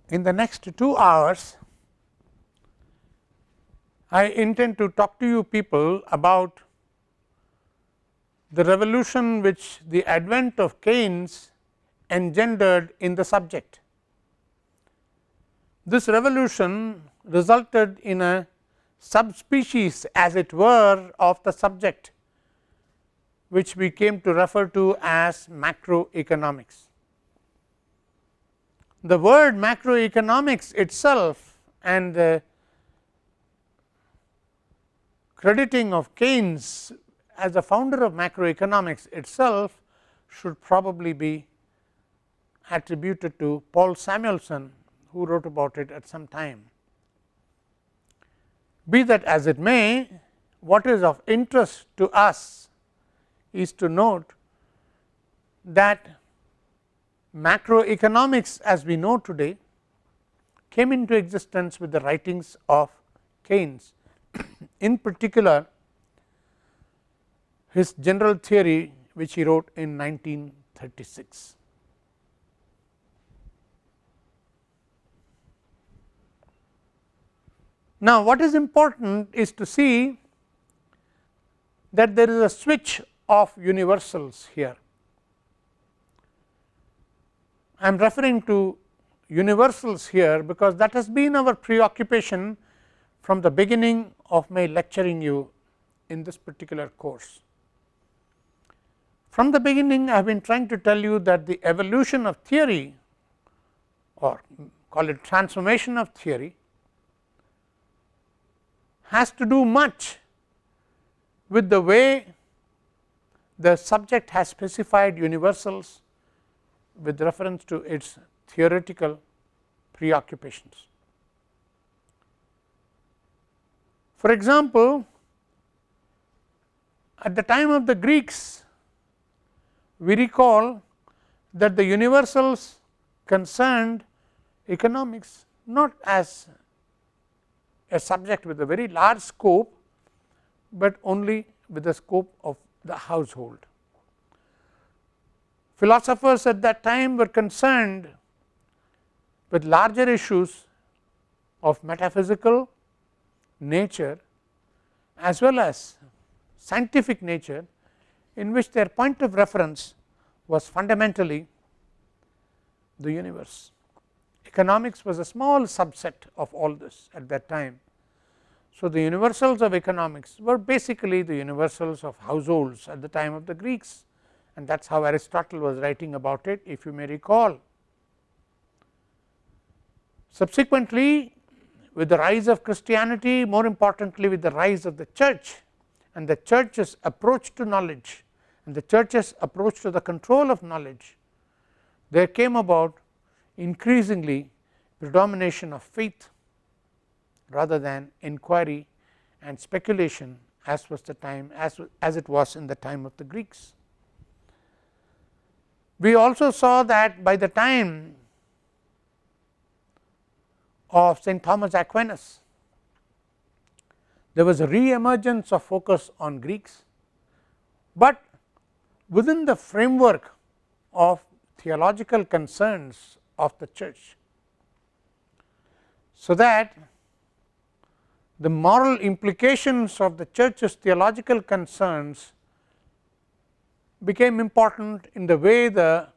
In the next 2 hours, I intend to talk to you people about the revolution which the advent of Keynes engendered in the subject. This revolution resulted in a subspecies, as it were, of the subject, which we came to refer to as macroeconomics. The word macroeconomics itself and the crediting of Keynes as the founder of macroeconomics itself should probably be attributed to Paul Samuelson, who wrote about it at some time. Be that as it may, what is of interest to us is to note that macroeconomics as we know today came into existence with the writings of Keynes, in particular his general theory which he wrote in 1936. Now, what is important is to see that there is a switch of universals here. I am referring to universals here because that has been our preoccupation from the beginning of my lecturing you in this particular course. From the beginning, I have been trying to tell you that the evolution of theory, or call it transformation of theory, has to do much with the way the subject has specified universals with reference to its theoretical preoccupations. For example, at the time of the Greeks, we recall that the universals concerned economics not as a subject with a very large scope, but only with the scope of the household. Philosophers at that time were concerned with larger issues of metaphysical nature as well as scientific nature, in which their point of reference was fundamentally the universe. Economics was a small subset of all this at that time. So, the universals of economics were basically the universals of households at the time of the Greeks, and that is how Aristotle was writing about it, if you may recall. Subsequently, with the rise of Christianity, more importantly with the rise of the church and the church's approach to knowledge and the church's approach to the control of knowledge, there came about increasingly predomination of faith rather than inquiry and speculation, as was the time as it was in the time of the Greeks. We also saw that by the time of St. Thomas Aquinas, there was a re-emergence of focus on Greeks, but within the framework of theological concerns of the church, so that the moral implications of the church's theological concerns became important in the way the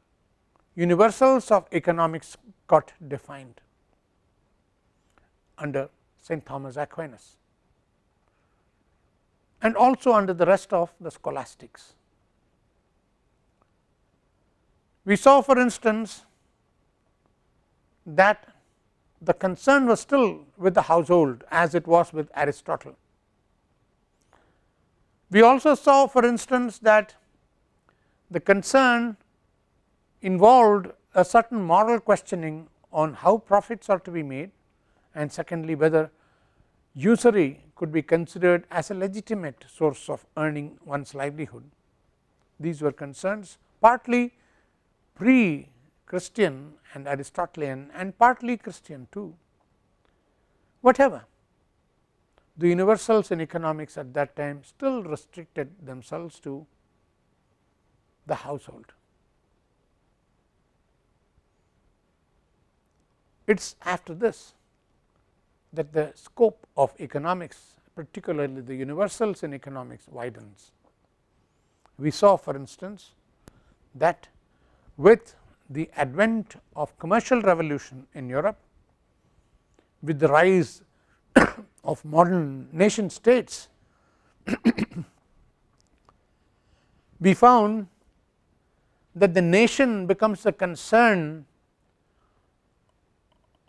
universals of economics got defined under St. Thomas Aquinas and also under the rest of the scholastics. We saw, for instance, that the concern was still with the household as it was with Aristotle. We also saw, for instance, that the concern involved a certain moral questioning on how profits are to be made, and secondly whether usury could be considered as a legitimate source of earning one's livelihood. These were concerns partly pre-Christian and Aristotelian and partly Christian too. Whatever, the universals in economics at that time still restricted themselves to the household. It is after this that the scope of economics, particularly the universals in economics, widens. We saw, for instance, that with the advent of commercial revolution in Europe, with the rise of modern nation states, we found that the nation becomes a concern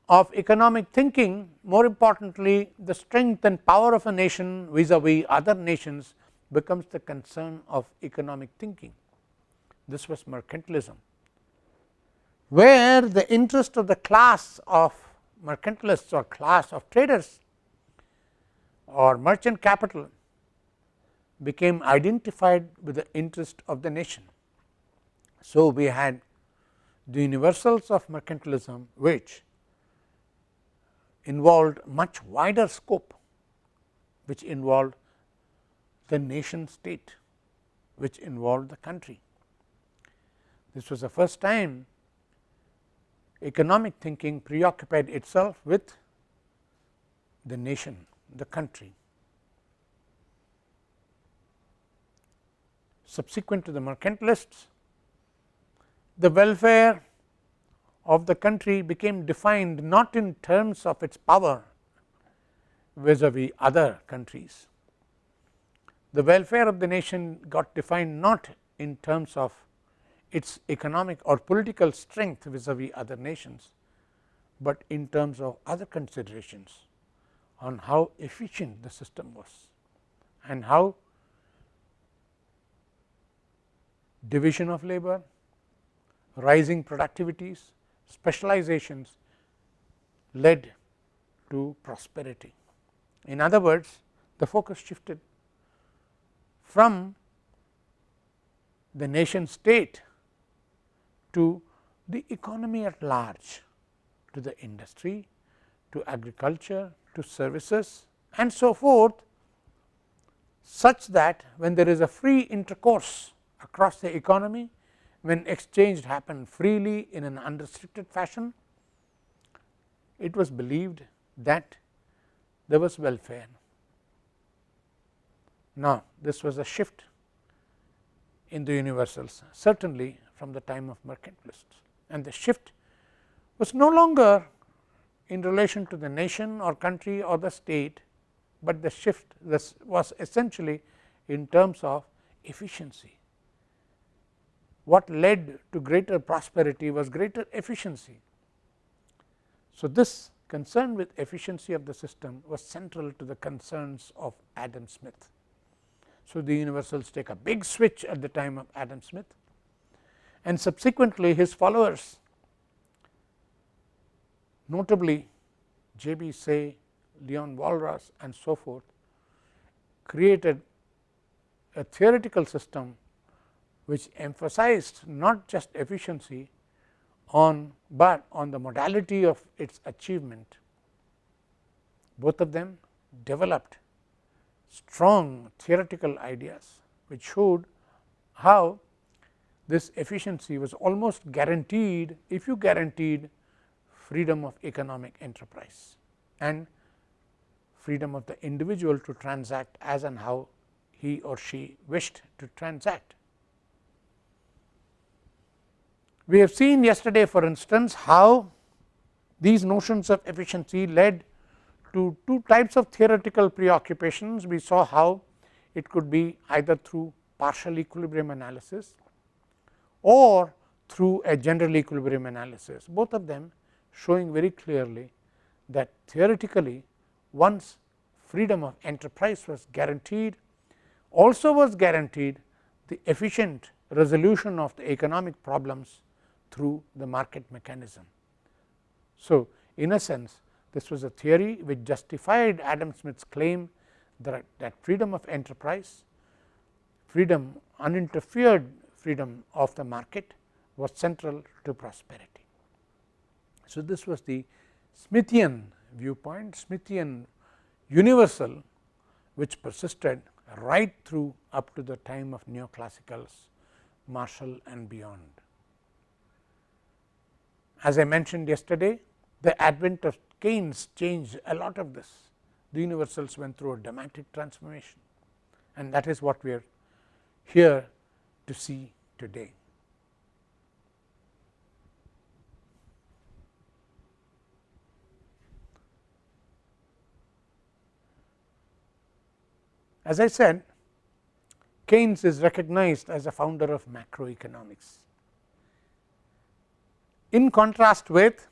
of economic thinking. More importantly, the strength and power of a nation vis-a-vis other nations becomes the concern of economic thinking. This was mercantilism, where the interest of the class of mercantilists or class of traders or merchant capital became identified with the interest of the nation. So, we had the universals of mercantilism, which involved much wider scope, which involved the nation state, which involved the country. This was the first time economic thinking preoccupied itself with the nation, the country. Subsequent to the mercantilists, the welfare of the country became defined not in terms of its power vis-a-vis other countries. The welfare of the nation got defined not in terms of its economic or political strength vis-a-vis other nations, but in terms of other considerations on how efficient the system was and how division of labor, rising productivities, specializations led to prosperity. In other words, the focus shifted from the nation state to the economy at large, to the industry, to agriculture, to services and so forth, such that when there is a free intercourse across the economy, when exchange happened freely in an unrestricted fashion, it was believed that there was welfare. Now, this was a shift in the universals, certainly from the time of mercantilists, and the shift was no longer in relation to the nation or country or the state, but the shift was essentially in terms of efficiency. What led to greater prosperity was greater efficiency. So, this concern with efficiency of the system was central to the concerns of Adam Smith. So, the universals take a big switch at the time of Adam Smith, and subsequently his followers, notably J.B. Say, Leon Walras and so forth, created a theoretical system which emphasized not just efficiency but on the modality of its achievement. Both of them developed strong theoretical ideas which showed how this efficiency was almost guaranteed if you guaranteed freedom of economic enterprise and freedom of the individual to transact as and how he or she wished to transact. We have seen yesterday, for instance, how these notions of efficiency led to two types of theoretical preoccupations. We saw how it could be either through partial equilibrium analysis or through a general equilibrium analysis, both of them showing very clearly that theoretically once freedom of enterprise was guaranteed, also was guaranteed the efficient resolution of the economic problems through the market mechanism. So, in a sense this was a theory which justified Adam Smith's claim that freedom of enterprise, freedom, uninterfered freedom of the market was central to prosperity. So, this was the Smithian viewpoint, Smithian universal, which persisted right through up to the time of neoclassicals, Marshall and beyond. As I mentioned yesterday, the advent of Keynes changed a lot of this. The universals went through a dramatic transformation, and that is what we are here to see today. As I said, Keynes is recognized as a founder of macroeconomics, in contrast with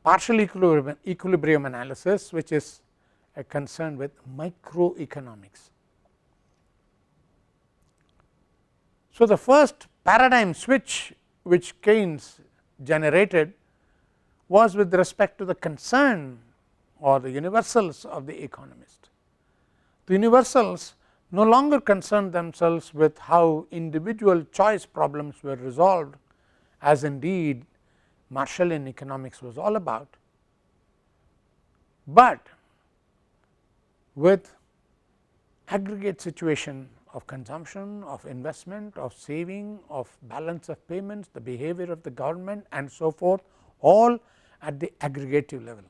partial equilibrium analysis, which is a concern with microeconomics. So, the first paradigm switch which Keynes generated was with respect to the concern or the universals of the economist. The universals no longer concerned themselves with how individual choice problems were resolved, as indeed Marshallian economics was all about, but with aggregate situation of consumption, of investment, of saving, of balance of payments, the behavior of the government and so forth, all at the aggregative level.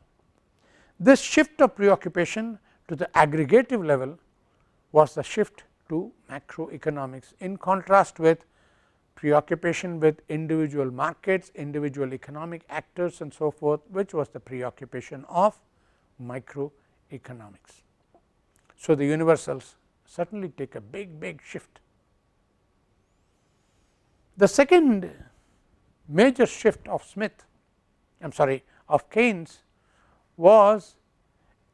This shift of preoccupation to the aggregative level was the shift to macroeconomics, in contrast with preoccupation with individual markets, individual economic actors and so forth, which was the preoccupation of microeconomics. So, the universals certainly take a big shift. The second major shift of of Keynes was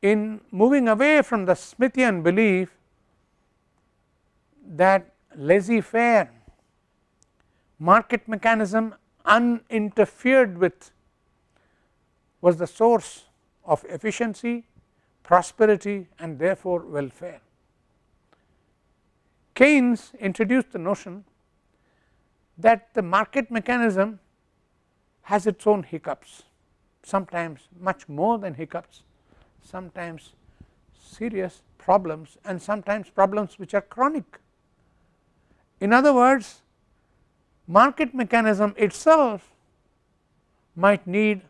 in moving away from the Smithian belief that laissez-faire market mechanism uninterfered with was the source of efficiency, prosperity and therefore welfare. Keynes introduced the notion that the market mechanism has its own hiccups, sometimes much more than hiccups, sometimes serious problems and sometimes problems which are chronic. In other words, market mechanism itself might need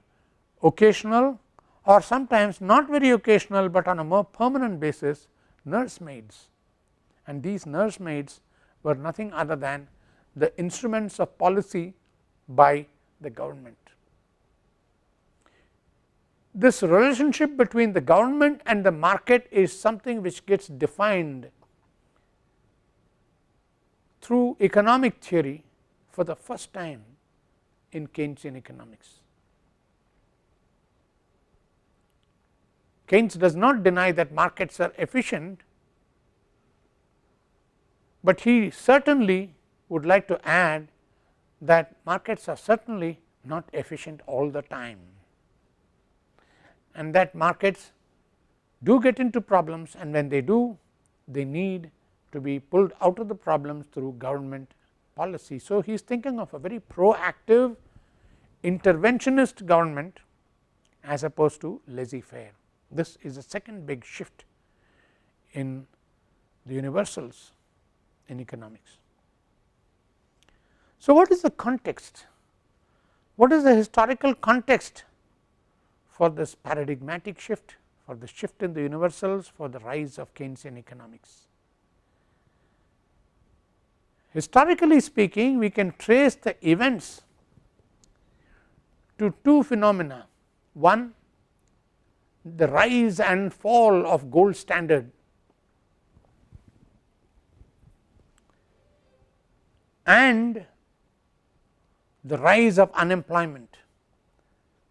occasional or sometimes not very occasional, but on a more permanent basis nursemaids, and these nursemaids were nothing other than the instruments of policy by the government. This relationship between the government and the market is something which gets defined through economic theory for the first time in Keynesian economics. Keynes does not deny that markets are efficient, but he certainly would like to add that markets are certainly not efficient all the time, and that markets do get into problems, and when they do, they need to be pulled out of the problems through government policy. So, he is thinking of a very proactive interventionist government as opposed to laissez-faire. This is the second big shift in the universals in economics. So, what is the context? What is the historical context for this paradigmatic shift, for the shift in the universals, for the rise of Keynesian economics? Historically speaking, we can trace the events to two phenomena. One, the rise and fall of gold standard, and the rise of unemployment.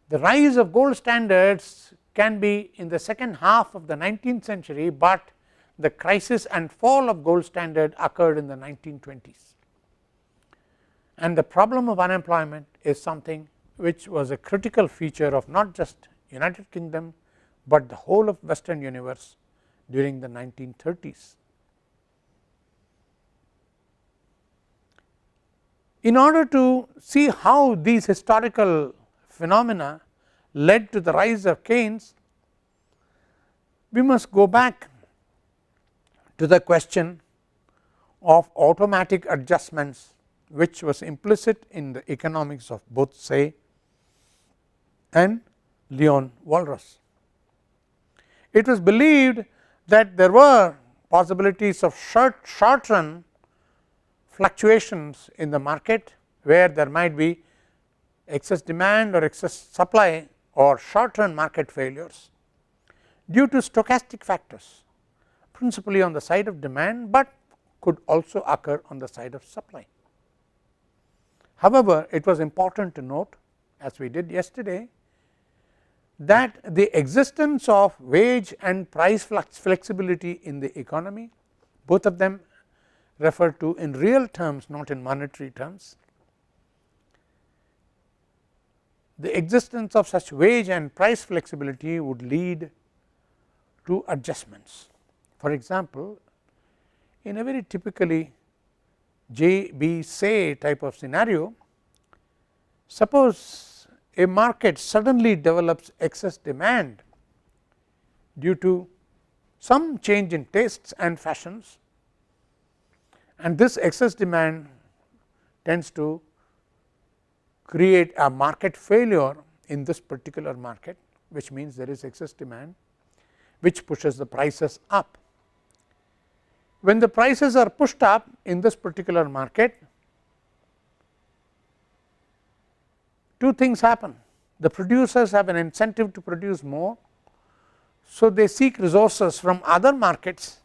The rise of gold standards can be in the second half of the 19th century, but the crisis and fall of gold standard occurred in the 1920s, and the problem of unemployment is something which was a critical feature of not just United Kingdom, but the whole of Western universe during the 1930s. In order to see how these historical phenomena led to the rise of Keynes, we must go back to the question of automatic adjustments, which was implicit in the economics of both Say and Leon Walras. It was believed that there were possibilities of short run fluctuations in the market, where there might be excess demand or excess supply or short run market failures due to stochastic factors, principally on the side of demand, but could also occur on the side of supply. However, it was important to note, as we did yesterday, that the existence of wage and price flexibility in the economy, both of them referred to in real terms, not in monetary terms. The existence of such wage and price flexibility would lead to adjustments. For example, in a very typically J, B, say type of scenario, suppose a market suddenly develops excess demand due to some change in tastes and fashions, and this excess demand tends to create a market failure in this particular market, which means there is excess demand, which pushes the prices up. When the prices are pushed up in this particular market, two things happen. The producers have an incentive to produce more, so they seek resources from other markets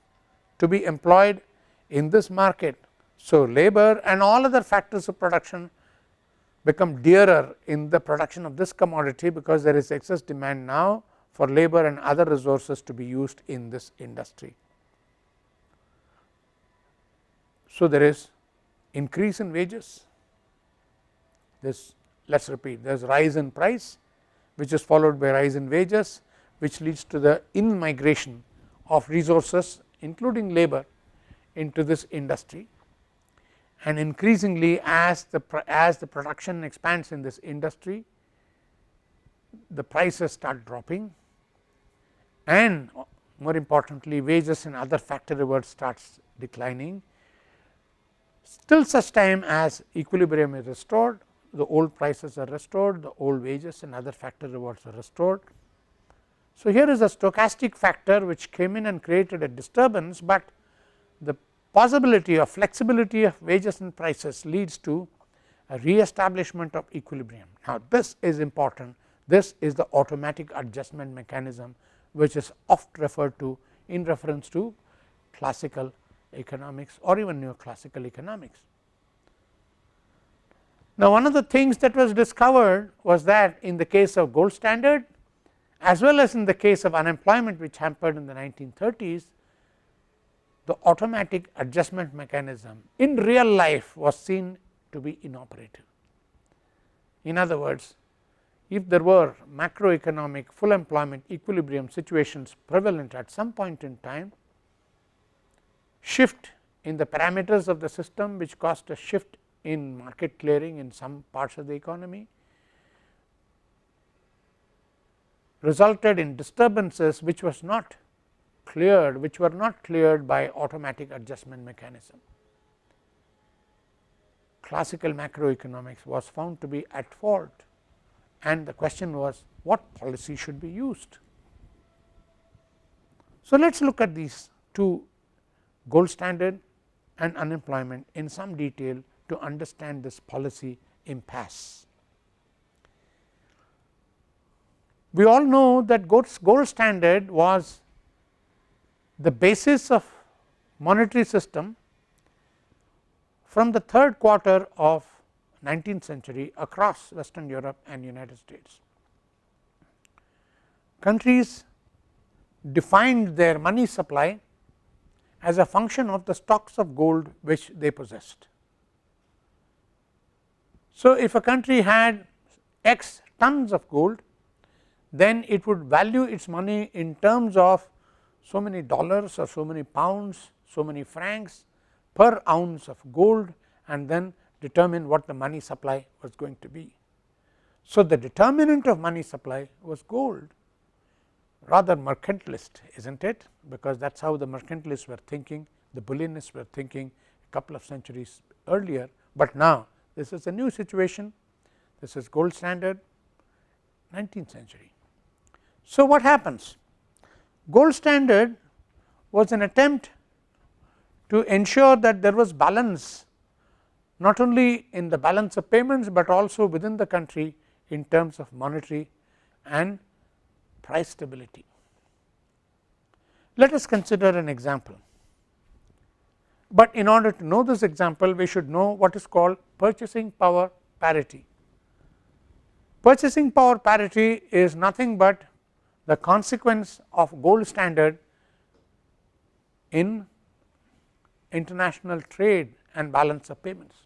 to be employed in this market. So, labor and all other factors of production become dearer in the production of this commodity, because there is excess demand now for labor and other resources to be used in this industry. So, there is increase in wages, this, let us repeat, there is rise in price, which is followed by rise in wages, which leads to the in migration of resources including labor into this industry, and increasingly as the production expands in this industry, the prices start dropping, and more importantly wages and other factor rewards starts declining, till such time as equilibrium is restored, the old prices are restored, the old wages and other factor rewards are restored. So, here is a stochastic factor which came in and created a disturbance, but the possibility of flexibility of wages and prices leads to a re-establishment of equilibrium. Now, this is important, this is the automatic adjustment mechanism, which is oft referred to in reference to classical economics or even neoclassical economics. Now, one of the things that was discovered was that in the case of gold standard, as well as in the case of unemployment, which hampered in the 1930s, the automatic adjustment mechanism in real life was seen to be inoperative. In other words, if there were macroeconomic full employment equilibrium situations prevalent at some point in time, shift in the parameters of the system, which caused a shift in market clearing in some parts of the economy, resulted in disturbances which was not cleared, which were not cleared by automatic adjustment mechanism. Classical macroeconomics was found to be at fault, and the question was what policy should be used. So, let us look at these two, gold standard and unemployment, in some detail to understand this policy impasse. We all know that gold standard was the basis of monetary system from the third quarter of 19th century across Western Europe and United States. Countries defined their money supply as a function of the stocks of gold which they possessed. So, if a country had x tons of gold, then it would value its money in terms of so many dollars or so many pounds, so many francs per ounce of gold, and then determine what the money supply was going to be. So, the determinant of money supply was gold, rather mercantilist, is not it, because that is how the mercantilists were thinking, the bullionists were thinking a couple of centuries earlier, but now this is a new situation. This is gold standard. 19th century. So, what happens? Gold standard was an attempt to ensure that there was balance, not only in the balance of payments, but also within the country in terms of monetary and price stability. Let us consider an example, but in order to know this example, we should know what is called purchasing power parity. Purchasing power parity is nothing but the consequence of gold standard in international trade and balance of payments.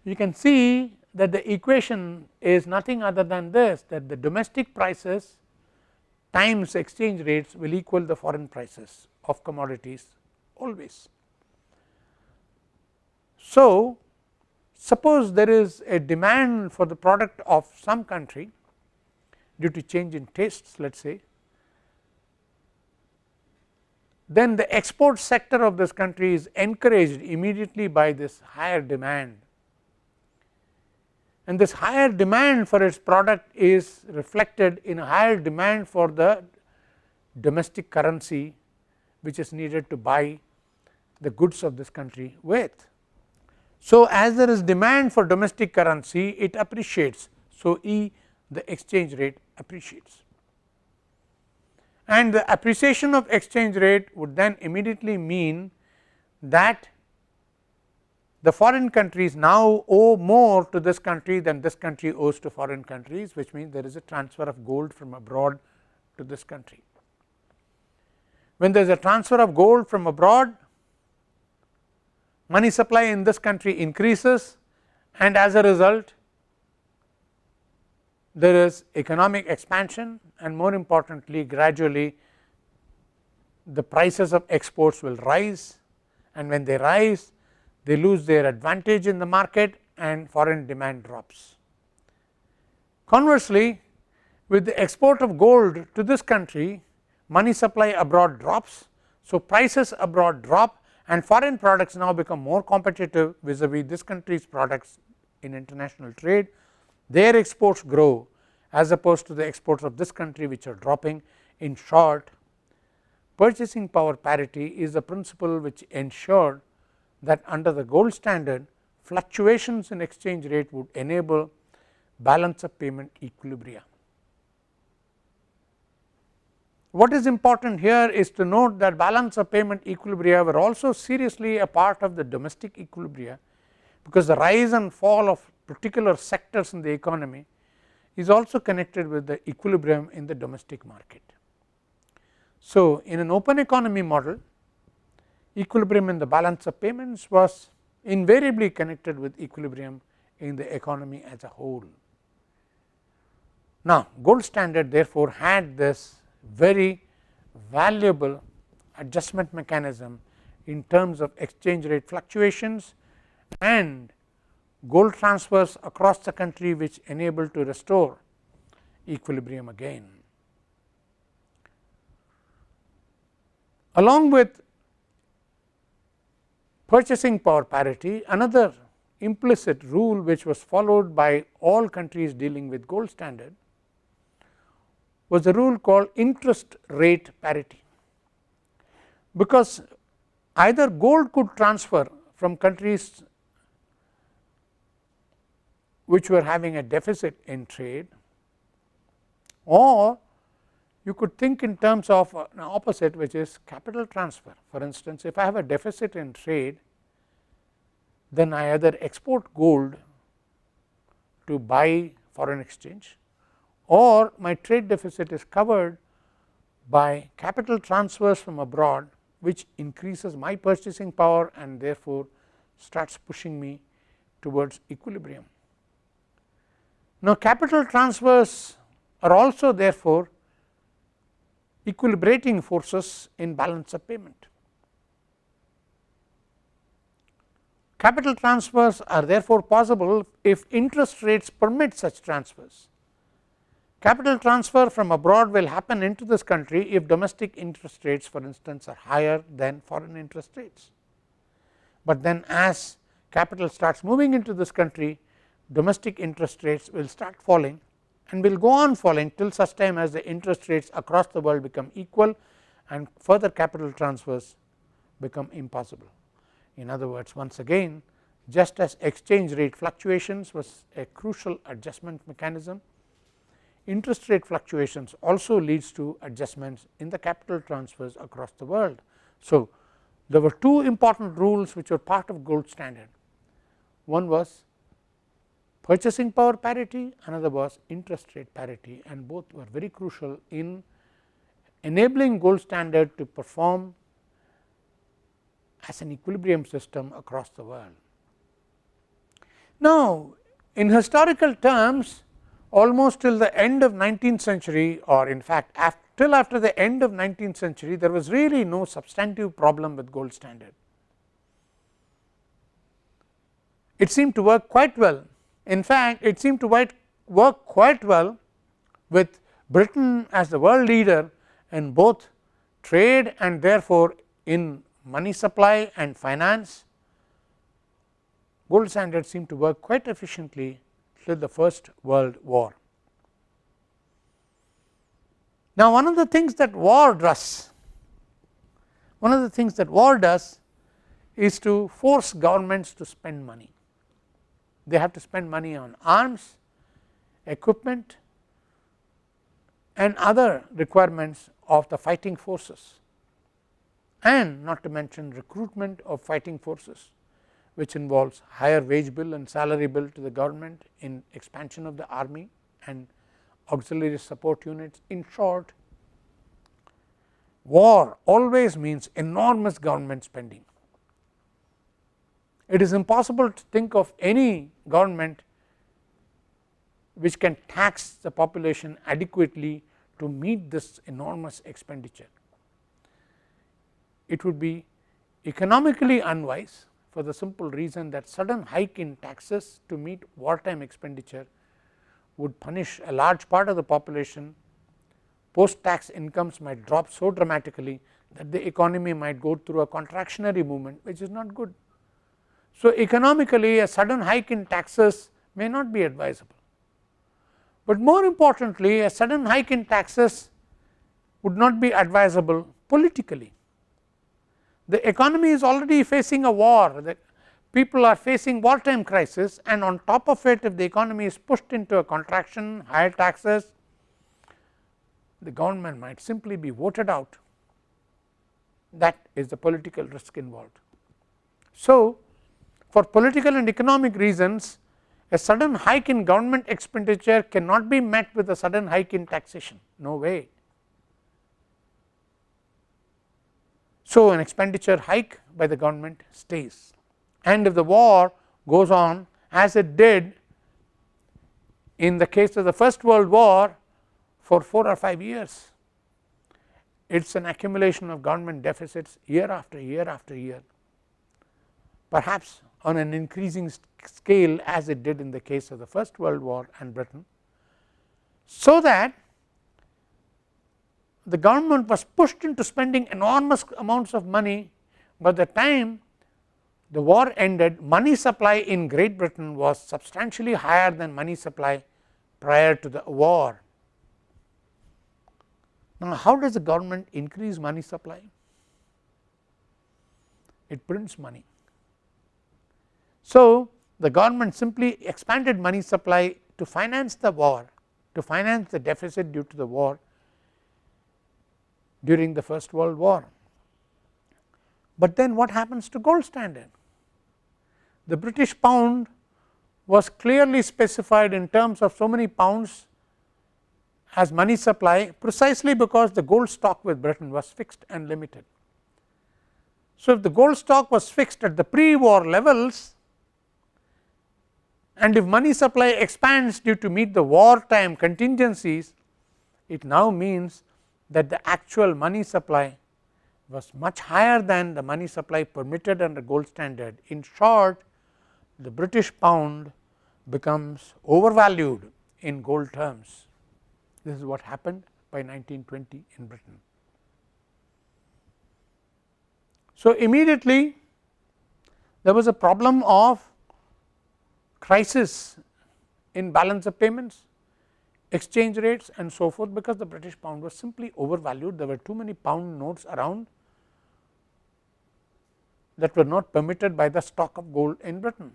You can see that the equation is nothing other than this, that the domestic prices times exchange rates will equal the foreign prices of commodities always. So, suppose there is a demand for the product of some country due to change in tastes, let us say, then the export sector of this country is encouraged immediately by this higher demand, and this higher demand for its product is reflected in a higher demand for the domestic currency which is needed to buy the goods of this country with. So, as there is demand for domestic currency, it appreciates. So, E, the exchange rate appreciates, and the appreciation of exchange rate would then immediately mean that the foreign countries now owe more to this country than this country owes to foreign countries, which means there is a transfer of gold from abroad to this country. When there is a transfer of gold from abroad, money supply in this country increases, and as a result there is economic expansion, and more importantly gradually the prices of exports will rise, and when they rise they lose their advantage in the market and foreign demand drops. Conversely, with the export of gold to this country, money supply abroad drops. So, prices abroad drop and foreign products now become more competitive vis-a-vis this country's products in international trade. Their exports grow as opposed to the exports of this country which are dropping. In short, purchasing power parity is a principle which ensured that under the gold standard fluctuations in exchange rate would enable balance of payment equilibria. What is important here is to note that balance of payment equilibria were also seriously a part of the domestic equilibria, because the rise and fall of particular sectors in the economy is also connected with the equilibrium in the domestic market. So, in an open economy model, equilibrium in the balance of payments was invariably connected with equilibrium in the economy as a whole. Now, gold standard therefore had this very valuable adjustment mechanism in terms of exchange rate fluctuations and gold transfers across the country, which enabled to restore equilibrium again. Along with purchasing power parity, another implicit rule which was followed by all countries dealing with gold standard was a rule called interest rate parity, because either gold could transfer from countries which were having a deficit in trade, or you could think in terms of an opposite, which is capital transfer. For instance, if I have a deficit in trade, then I either export gold to buy foreign exchange, or my trade deficit is covered by capital transfers from abroad, which increases my purchasing power and therefore starts pushing me towards equilibrium. Now, capital transfers are also therefore equilibrating forces in balance of payment. Capital transfers are therefore possible if interest rates permit such transfers. Capital transfer from abroad will happen into this country if domestic interest rates, for instance, are higher than foreign interest rates. But then as capital starts moving into this country, domestic interest rates will start falling, and will go on falling till such time as the interest rates across the world become equal and further capital transfers become impossible. In other words, once again, just as exchange rate fluctuations was a crucial adjustment mechanism, interest rate fluctuations also leads to adjustments in the capital transfers across the world. So, there were two important rules which were part of gold standard. One was purchasing power parity, another was interest rate parity, and both were very crucial in enabling gold standard to perform as an equilibrium system across the world. Now, in historical terms, almost till the end of 19th century, or in fact till after the end of 19th century, there was really no substantive problem with gold standard. It seemed to work quite well. In fact, it seemed to work quite well with Britain as the world leader in both trade and therefore in money supply and finance. Gold standard seemed to work quite efficiently till the First World War. Now, one of the things that war does is to force governments to spend money. They have to spend money on arms, equipment, and other requirements of the fighting forces, and not to mention recruitment of fighting forces, which involves higher wage bill and salary bill to the government, in expansion of the army and auxiliary support units. In short, war always means enormous government spending. It is impossible to think of any government which can tax the population adequately to meet this enormous expenditure. It would be economically unwise, for the simple reason that sudden hike in taxes to meet wartime expenditure would punish a large part of the population. Post tax incomes might drop so dramatically that the economy might go through a contractionary movement, which is not good. So, economically a sudden hike in taxes may not be advisable, but more importantly a sudden hike in taxes would not be advisable politically. The economy is already facing a war, the people are facing wartime crisis, and on top of it, if the economy is pushed into a contraction, higher taxes, the government might simply be voted out. That is the political risk involved. So, for political and economic reasons, a sudden hike in government expenditure cannot be met with a sudden hike in taxation, no way. So, an expenditure hike by the government stays, and if the war goes on as it did in the case of the First World War for 4 or 5 years, it is an accumulation of government deficits year after year after year, perhaps on an increasing scale as it did in the case of the First World War and Britain, so that the government was pushed into spending enormous amounts of money. By the time the war ended, money supply in Great Britain was substantially higher than money supply prior to the war. Now, how does the government increase money supply? It prints money. So, the government simply expanded money supply to finance the war, to finance the deficit due to the war during the First World War. But then what happens to gold standard? The British pound was clearly specified in terms of so many pounds as money supply, precisely because the gold stock with Britain was fixed and limited. So, if the gold stock was fixed at the pre-war levels, and if money supply expands due to meet the wartime contingencies, it now means that the actual money supply was much higher than the money supply permitted under gold standard. In short, the British pound becomes overvalued in gold terms. This is what happened by 1920 in Britain. So, immediately there was a problem of crisis in balance of payments. exchange rates and so forth, because the British pound was simply overvalued. There were too many pound notes around that were not permitted by the stock of gold in Britain.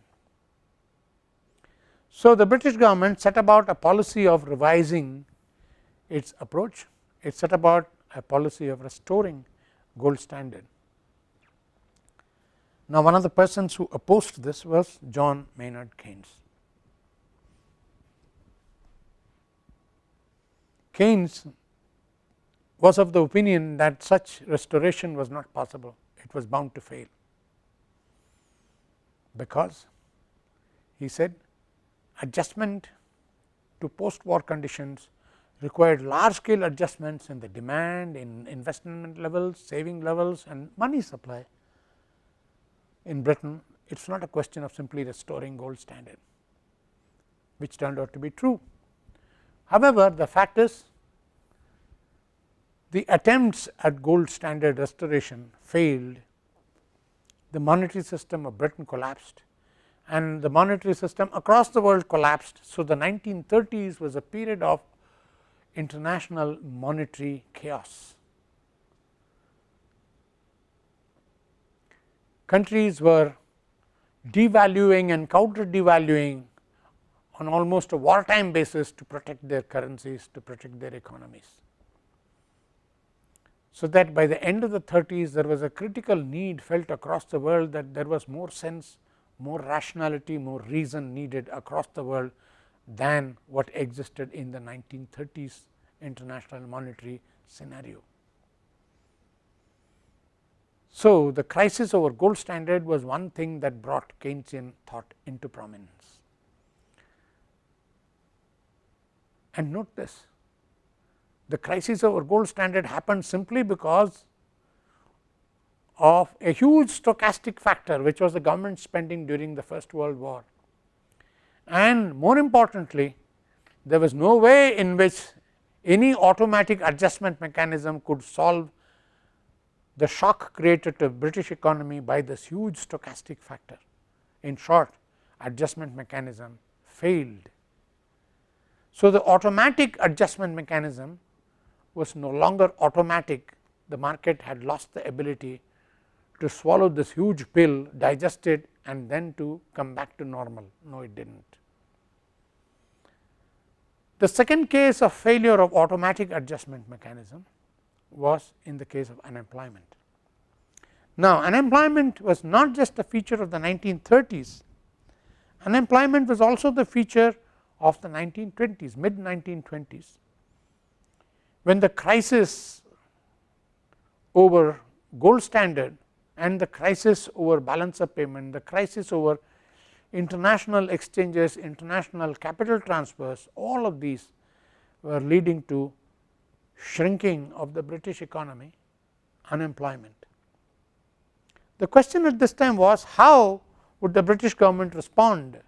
So, the British government set about a policy of revising its approach. It set about a policy of restoring gold standard. Now, one of the persons who opposed this was John Maynard Keynes. Keynes was of the opinion that such restoration was not possible, it was bound to fail, because he said adjustment to post war conditions required large scale adjustments in the demand, in investment levels, saving levels and money supply in Britain. It is not a question of simply restoring gold standard, which turned out to be true. However, the fact is the attempts at gold standard restoration failed. The monetary system of Britain collapsed and the monetary system across the world collapsed. So, the 1930s was a period of international monetary chaos. Countries were devaluing and counter devaluing on almost a wartime basis to protect their currencies, to protect their economies. So, that by the end of the 30s there was a critical need felt across the world that there was more sense, more rationality, more reason needed across the world than what existed in the 1930s international monetary scenario. So, the crisis over gold standard was one thing that brought Keynesian thought into prominence. And note this, the crisis over gold standard happened simply because of a huge stochastic factor, which was the government spending during the First World War. And more importantly, there was no way in which any automatic adjustment mechanism could solve the shock created to the British economy by this huge stochastic factor. In short, adjustment mechanism failed. So, the automatic adjustment mechanism was no longer automatic. The market had lost the ability to swallow this huge pill, digest it and then to come back to normal. No, it did not. The second case of failure of automatic adjustment mechanism was in the case of unemployment. Now, unemployment was not just a feature of the 1930s, unemployment was also the feature of the 1920s, mid 1920s, when the crisis over gold standard and the crisis over balance of payment, the crisis over international exchanges, international capital transfers, all of these were leading to shrinking of the British economy, unemployment. The question at this time was, how would the British government respond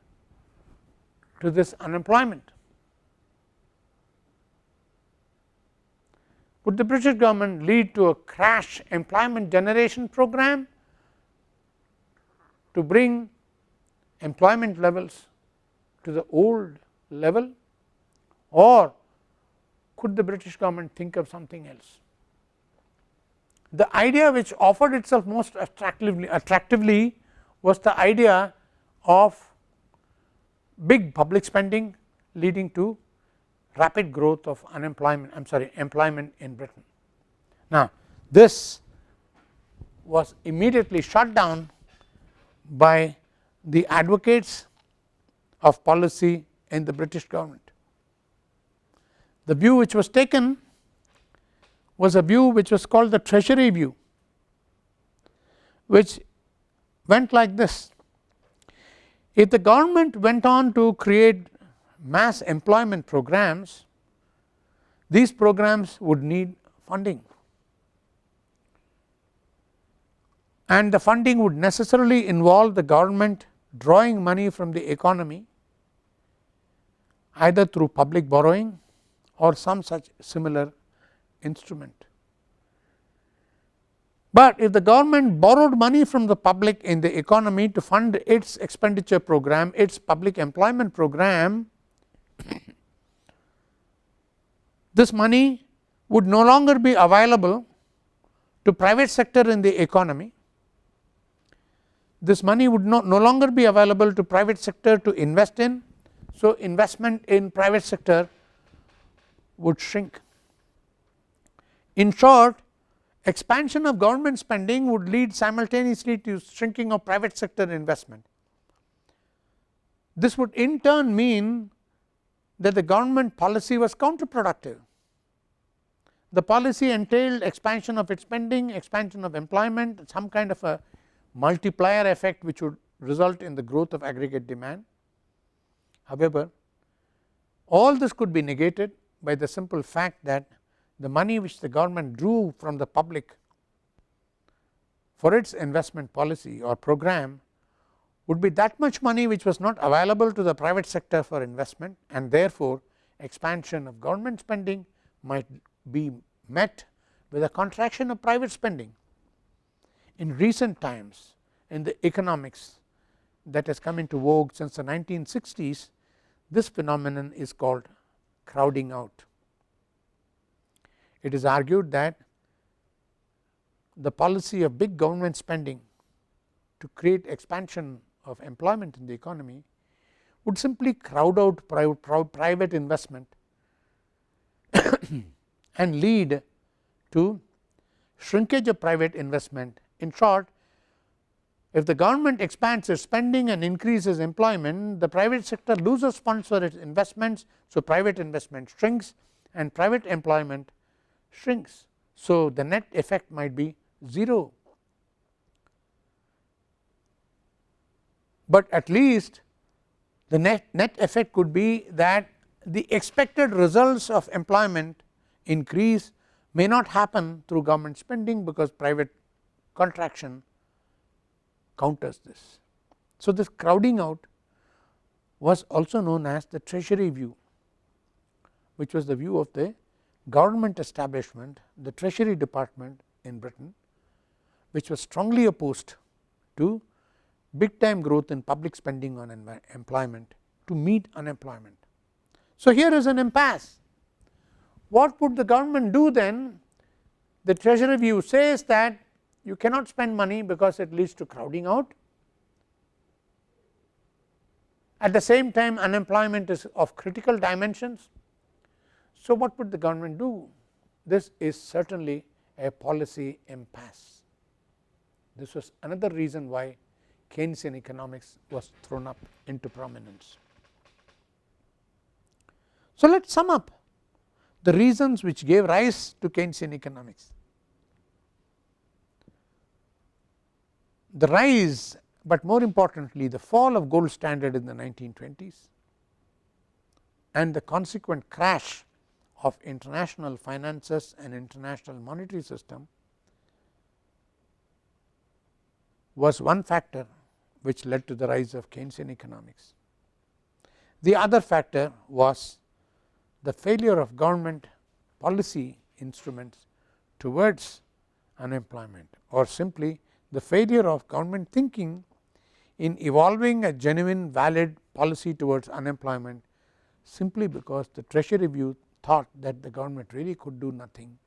to this unemployment? Would the British government lead to a crash employment generation program to bring employment levels to the old level, or could the British government think of something else? The idea which offered itself most attractively was the idea of big public spending leading to rapid growth of employment in Britain. Now, this was immediately shut down by the advocates of policy in the British government. The view which was taken was a view which was called the treasury view, which went like this: if the government went on to create mass employment programs, these programs would need funding, and the funding would necessarily involve the government drawing money from the economy either through public borrowing or some such similar instrument. But if the government borrowed money from the public in the economy to fund its expenditure program, its public employment program, this money would no longer be available to private sector in the economy. This money would no longer be available to private sector to invest in. So, investment in private sector would shrink. In short, expansion of government spending would lead simultaneously to shrinking of private sector investment. This would in turn mean that the government policy was counterproductive. The policy entailed expansion of its spending, expansion of employment, some kind of a multiplier effect which would result in the growth of aggregate demand. However, all this could be negated by the simple fact that the money which the government drew from the public for its investment policy or program would be that much money which was not available to the private sector for investment, and therefore, expansion of government spending might be met with a contraction of private spending. In recent times, in the economics that has come into vogue since the 1960s, this phenomenon is called crowding out. It is argued that the policy of big government spending to create expansion of employment in the economy would simply crowd out private investment and lead to shrinkage of private investment. In short, if the government expands its spending and increases employment, the private sector loses funds for its investments. So, private investment shrinks and private employment shrinks. So, the net effect might be 0, but at least the net effect could be that the expected results of employment increase may not happen through government spending, because private contraction counters this. So, this crowding out was also known as the treasury view, which was the view of the government establishment, the treasury department in Britain, which was strongly opposed to big time growth in public spending on employment to meet unemployment. So, here is an impasse. What would the government do then? The treasury view says that you cannot spend money because it leads to crowding out. At the same time, unemployment is of critical dimensions. So, what would the government do? This is certainly a policy impasse. This was another reason why Keynesian economics was thrown up into prominence. So, let us sum up the reasons which gave rise to Keynesian economics. The rise, but more importantly the fall of gold standard in the 1920s and the consequent crash of international finances and international monetary system was one factor which led to the rise of Keynesian economics. The other factor was the failure of government policy instruments towards unemployment, or simply the failure of government thinking in evolving a genuine valid policy towards unemployment, simply because the treasury view thought that the government really could do nothing.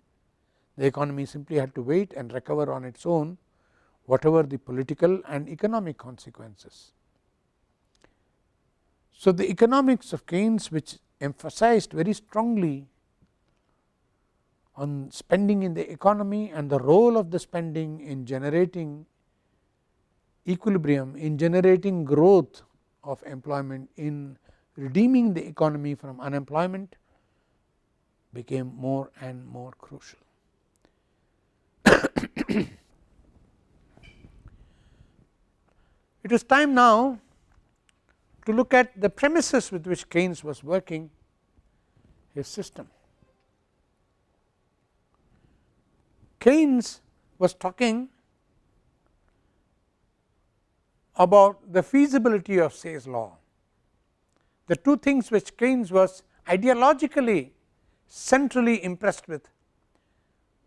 The economy simply had to wait and recover on its own, whatever the political and economic consequences. So, the economics of Keynes, which emphasized very strongly on spending in the economy and the role of the spending in generating equilibrium, in generating growth of employment, in redeeming the economy from unemployment, became more and more crucial. It is time now to look at the premises with which Keynes was working his system. Keynes was talking about the feasibility of Say's law. The two things which Keynes was ideologically centrally impressed with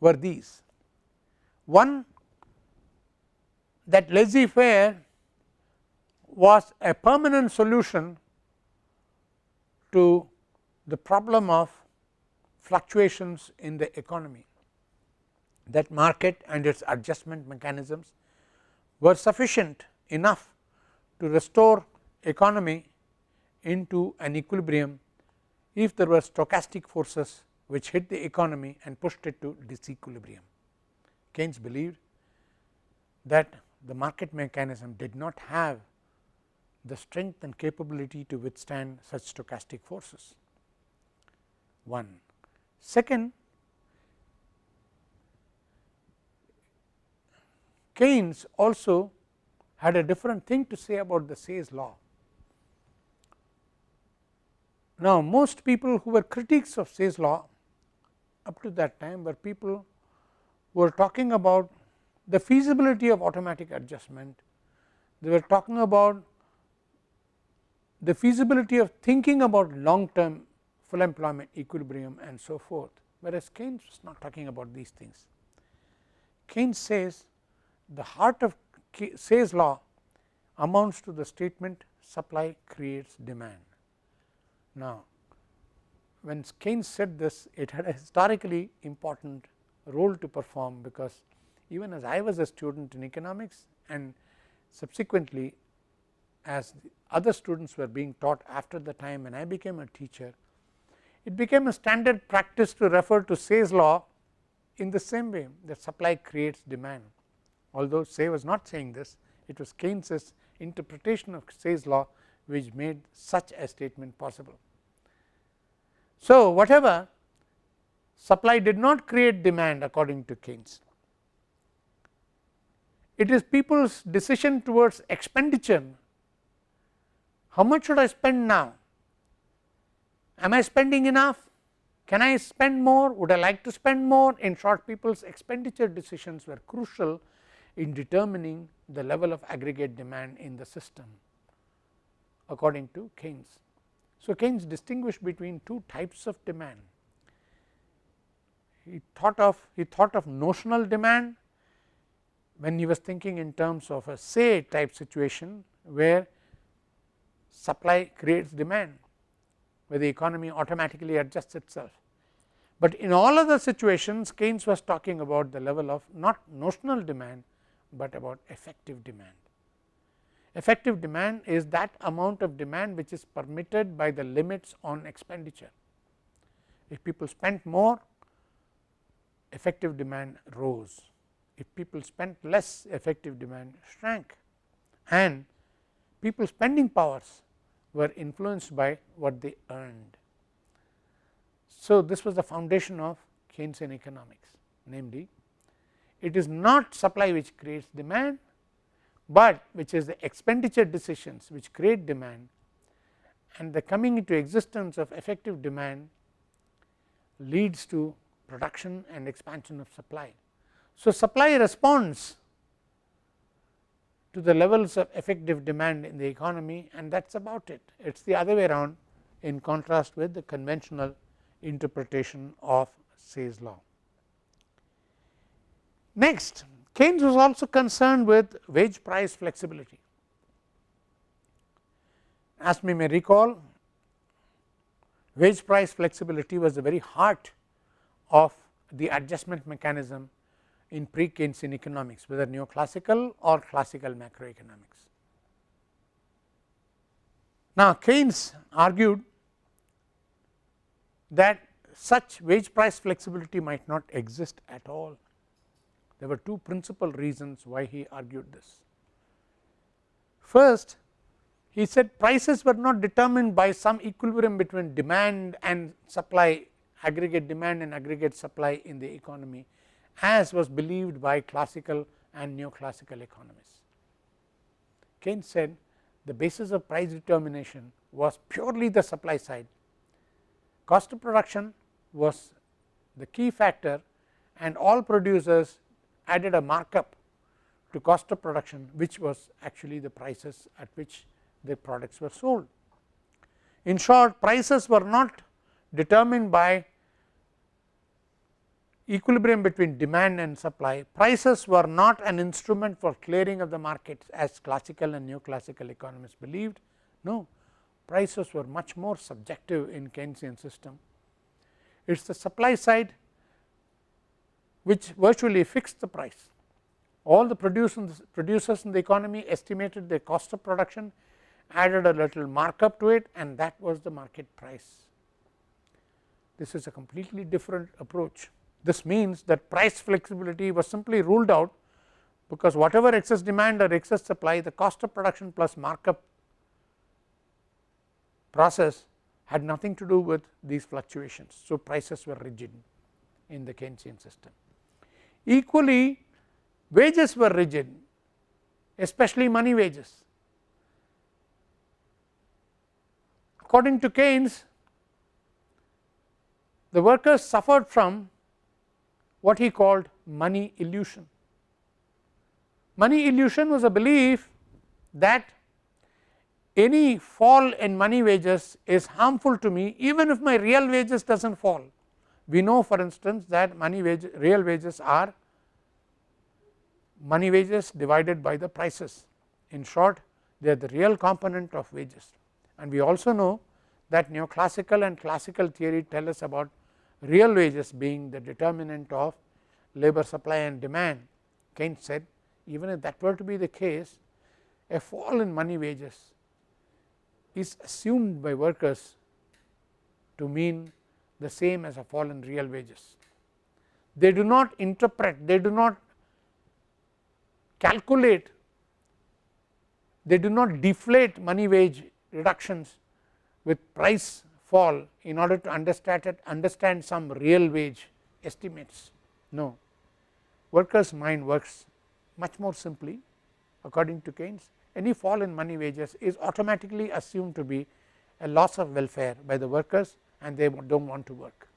were these: one, that laissez-faire was a permanent solution to the problem of fluctuations in the economy, that market and its adjustment mechanisms were sufficient enough to restore economy into an equilibrium if there were stochastic forces which hit the economy and pushed it to disequilibrium. Keynes believed that the market mechanism did not have the strength and capability to withstand such stochastic forces. One. Second, Keynes also had a different thing to say about the Say's law. Now, most people who were critics of Say's law up to that time were people who were talking about the feasibility of automatic adjustment. They were talking about the feasibility of thinking about long term full employment equilibrium and so forth, whereas Keynes was not talking about these things. Keynes says the heart of Say's law amounts to the statement supply creates demand. Now, when Keynes said this, it had a historically important role to perform, because even as I was a student in economics and subsequently as the other students were being taught after the time when I became a teacher, it became a standard practice to refer to Say's law in the same way, that supply creates demand. Although Say was not saying this, it was Keynes's interpretation of Say's law which made such a statement possible. So, whatever, supply did not create demand according to Keynes. It is people's decision towards expenditure. How much should I spend now? Am I spending enough? Can I spend more? Would I like to spend more? In short, people's expenditure decisions were crucial in determining the level of aggregate demand in the system according to Keynes. So, Keynes distinguished between two types of demand. He thought of notional demand when he was thinking in terms of a Say type situation, where supply creates demand, where the economy automatically adjusts itself. But in all other situations, Keynes was talking about the level of not notional demand, but about effective demand. Effective demand is that amount of demand which is permitted by the limits on expenditure. If people spent more, effective demand rose. If people spent less, effective demand shrank, and people's spending powers were influenced by what they earned. So, this was the foundation of Keynesian economics, namely, it is not supply which creates demand, but which is the expenditure decisions which create demand, and the coming into existence of effective demand leads to production and expansion of supply. So, supply responds to the levels of effective demand in the economy, and that is about it. It is the other way around, in contrast with the conventional interpretation of Say's law. Next, Keynes was also concerned with wage price flexibility. As we may recall, wage price flexibility was the very heart of the adjustment mechanism in pre-Keynesian economics, whether neoclassical or classical macroeconomics. Now, Keynes argued that such wage price flexibility might not exist at all. There were two principal reasons why he argued this. First, he said prices were not determined by some equilibrium between demand and supply, aggregate demand and aggregate supply in the economy, as was believed by classical and neoclassical economists. Keynes said the basis of price determination was purely the supply side. Cost of production was the key factor, and all producers added a markup to cost of production, which was actually the prices at which the products were sold. In short, prices were not determined by equilibrium between demand and supply. Prices were not an instrument for clearing of the markets, as classical and neoclassical economists believed. No, prices were much more subjective in Keynesian system. it is the supply side which virtually fixed the price. All the producers in the economy estimated their cost of production, added a little markup to it, and that was the market price. This is a completely different approach. This means that price flexibility was simply ruled out, because whatever excess demand or excess supply, the cost of production plus markup process had nothing to do with these fluctuations. So, prices were rigid in the Keynesian system. Equally, wages were rigid, especially money wages. According to Keynes, the workers suffered from what he called money illusion. Money illusion was a belief that any fall in money wages is harmful to me even if my real wages does not fall. We know, for instance, that real wages are money wages divided by the prices. In short, they are the real component of wages, and we also know that neoclassical and classical theory tell us about real wages being the determinant of labor supply and demand. Keynes said, even if that were to be the case, a fall in money wages is assumed by workers to mean the same as a fall in real wages. They do not interpret, they do not calculate, they do not deflate money wage reductions with price fall in order to understand some real wage estimates. No, workers' mind works much more simply. According to Keynes, any fall in money wages is automatically assumed to be a loss of welfare by the workers, and they do not want to work.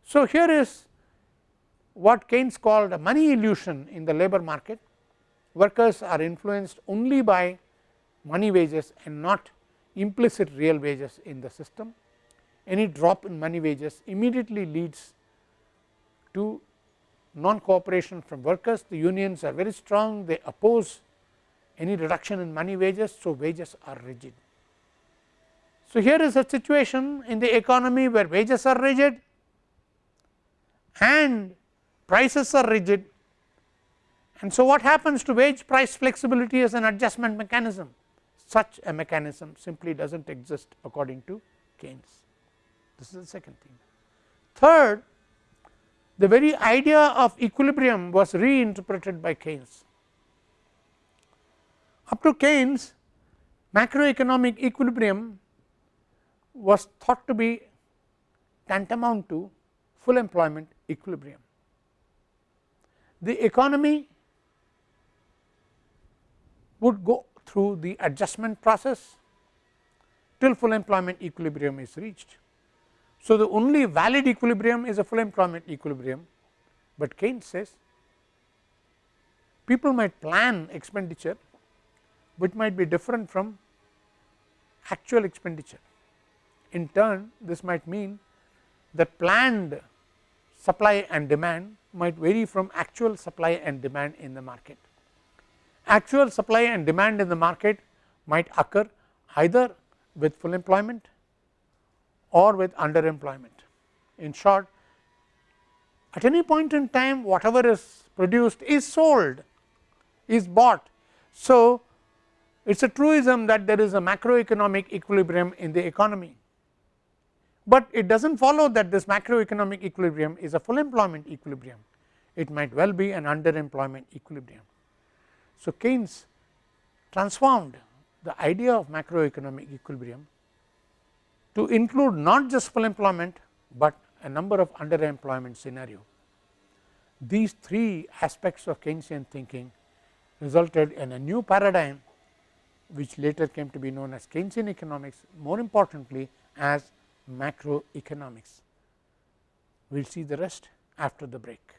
So, here is what Keynes called a money illusion in the labor market. Workers are influenced only by money wages and not implicit real wages in the system. Any drop in money wages immediately leads to non cooperation from workers. The unions are very strong, they oppose any reduction in money wages. So, wages are rigid. So, here is a situation in the economy where wages are rigid and prices are rigid, and so what happens to wage price flexibility as an adjustment mechanism? Such a mechanism simply does not exist according to Keynes. This is the second thing. Third, the very idea of equilibrium was reinterpreted by Keynes. Up to Keynes, macroeconomic equilibrium was thought to be tantamount to full employment equilibrium. The economy would go through the adjustment process till full employment equilibrium is reached. So, the only valid equilibrium is a full employment equilibrium, but Keynes says people might plan expenditure which might be different from actual expenditure. In turn, this might mean that planned supply and demand might vary from actual supply and demand in the market. Actual supply and demand in the market might occur either with full employment or with underemployment. In short, at any point in time, whatever is produced is sold, is bought. So, it is a truism that there is a macroeconomic equilibrium in the economy, but it does not follow that this macroeconomic equilibrium is a full employment equilibrium. It might well be an underemployment equilibrium. So, Keynes transformed the idea of macroeconomic equilibrium to include not just full employment, but a number of underemployment scenario. These three aspects of Keynesian thinking resulted in a new paradigm which later came to be known as Keynesian economics, more importantly as macroeconomics. We will see the rest after the break.